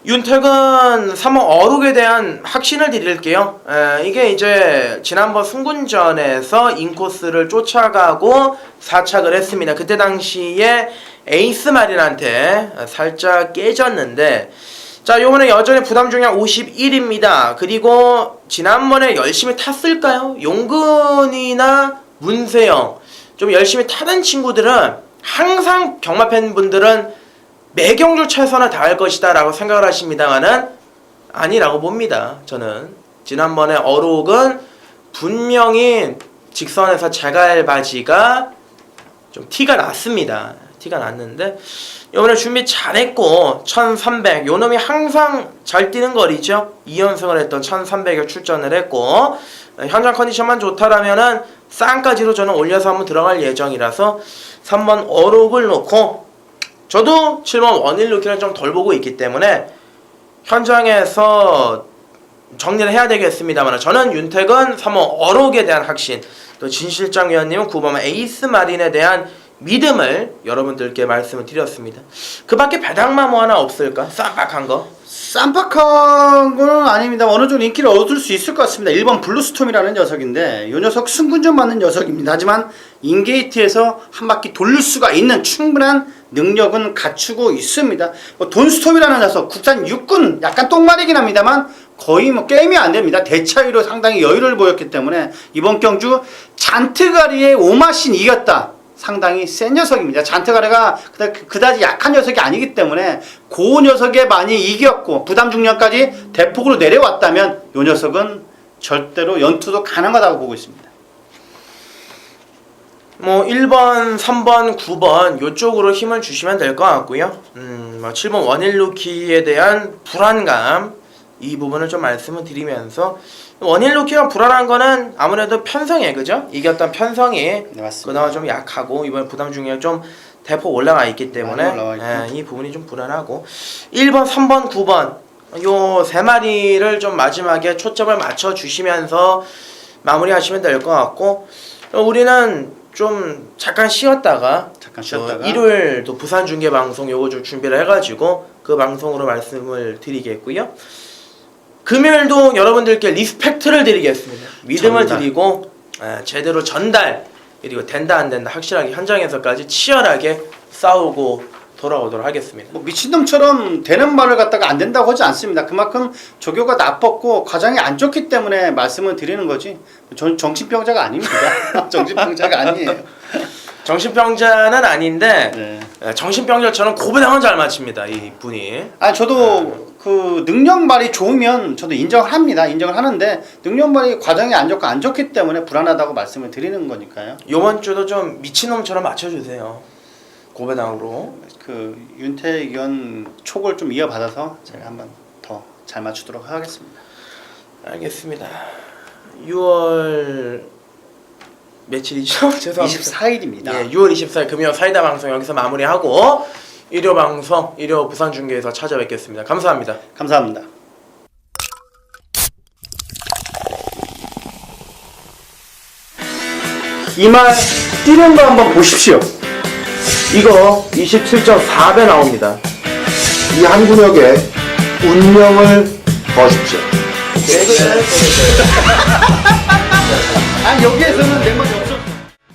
윤택은 3번 어록에 대한 확신을 드릴게요. 이게 이제 지난번 승군전에서 인코스를 쫓아가고 4착을 했습니다. 그때 당시에 에이스 마린한테 살짝 깨졌는데 자 요번에 여전히 부담 중량 51입니다. 그리고 지난번에 열심히 탔을까요? 용근이나 문세영 좀 열심히 타는 친구들은 항상 경마 팬분들은 매경주 최선을 다할 것이다 라고 생각을 하십니다만은 아니라고 봅니다. 저는 지난번에 어록은 분명히 직선에서 제갈바지가 좀 티가 났습니다. 티가 났는데 이번에 준비 잘했고 1300 요놈이 항상 잘 뛰는 거리죠. 2연승을 했던 1300에 출전을 했고 현장 컨디션만 좋다라면은 쌍까지로 저는 올려서 한번 들어갈 예정이라서 3번 어록을 놓고 저도 7번 원일루키를 좀 덜 보고 있기 때문에 현장에서 정리를 해야 되겠습니다만 저는 윤택은 3번 어록에 대한 확신 또 진실장 위원님은 9번 에이스 마린에 대한 믿음을 여러분들께 말씀을 드렸습니다. 그 밖에 배당마 뭐 하나 없을까? 쌈박한 거? 쌈박한 거는 아닙니다. 어느 정도 인기를 얻을 수 있을 것 같습니다. 1번 블루스톰이라는 녀석인데 이 녀석 승군전 맞는 녀석입니다. 하지만 인게이트에서 한 바퀴 돌릴 수가 있는 충분한 능력은 갖추고 있습니다. 뭐 돈스톰이라는 녀석 국산 육군 약간 똥말이긴 합니다만 거의 뭐 게임이 안 됩니다. 대차이로 상당히 여유를 보였기 때문에 이번 경주 잔트가리의 오마신 이겼다. 상당히 센 녀석입니다. 잔트가리가 그다지 약한 녀석이 아니기 때문에 그 녀석에 많이 이겼고 부담 중량까지 대폭으로 내려왔다면 이 녀석은 절대로 연투도 가능하다고 보고 있습니다. 뭐 1번, 3번, 9번 요쪽으로 힘을 주시면 될 것 같고요. 7번 원일루키에 대한 불안감 이 부분을 좀 말씀을 드리면서 원일루키가 불안한 거는 아무래도 편성이에요. 그죠? 이겼던 편성이 네, 맞습니다. 그나마 좀 약하고 이번에 부담 중량 좀 대폭 올라가 있기 때문에 올라와 이 부분이 좀 불안하고 1번, 3번, 9번 요 세 마리를 좀 마지막에 초점을 맞춰 주시면서 마무리하시면 될 것 같고 우리는 좀 잠깐 쉬었다가 일요일 또 부산 중계 방송 요거 좀 준비를 해가지고 그 방송으로 말씀을 드리겠고요. 금요일도 여러분들께 리스펙트를 드리겠습니다. 믿음을 드리고 제대로 전달 그리고 된다 안 된다 확실하게 현장에서까지 치열하게 싸우고 돌아오도록 하겠습니다. 뭐 미친놈처럼 되는 말을 갖다가 안 된다고 하지 않습니다. 그만큼 조교가 나빴고 과정이 안 좋기 때문에 말씀을 드리는 거지. 전 정신병자가 아닙니다. 정신병자가 아니에요. 정신병자는 아닌데 정신병자처럼 고배당은 잘 맞춥니다. 이 분이. 저도 그 능력말이 좋으면 저도 인정을 합니다. 인정을 하는데 능력말이 과정이 안 좋기 때문에 불안하다고 말씀을 드리는 거니까요. 이번 주도 좀 미친놈처럼 맞춰주세요. 고배당으로. 그 윤택 의원 촉을 좀 이어받아서 제가 한번 더 잘 맞추도록 하겠습니다. 알겠습니다. 6월 며칠이죠? 죄송합니다. 24일입니다. 예, 6월 24일 금요 사이다 방송 여기서 마무리하고 일요 방송, 일요 부산 중계에서 찾아뵙겠습니다. 감사합니다. 감사합니다. 이말 뛰는 거 한번 보십시오. 이거 27.4배 나옵니다. 이 한 근육에 운명을 거십시오. 여기에서는 내 말.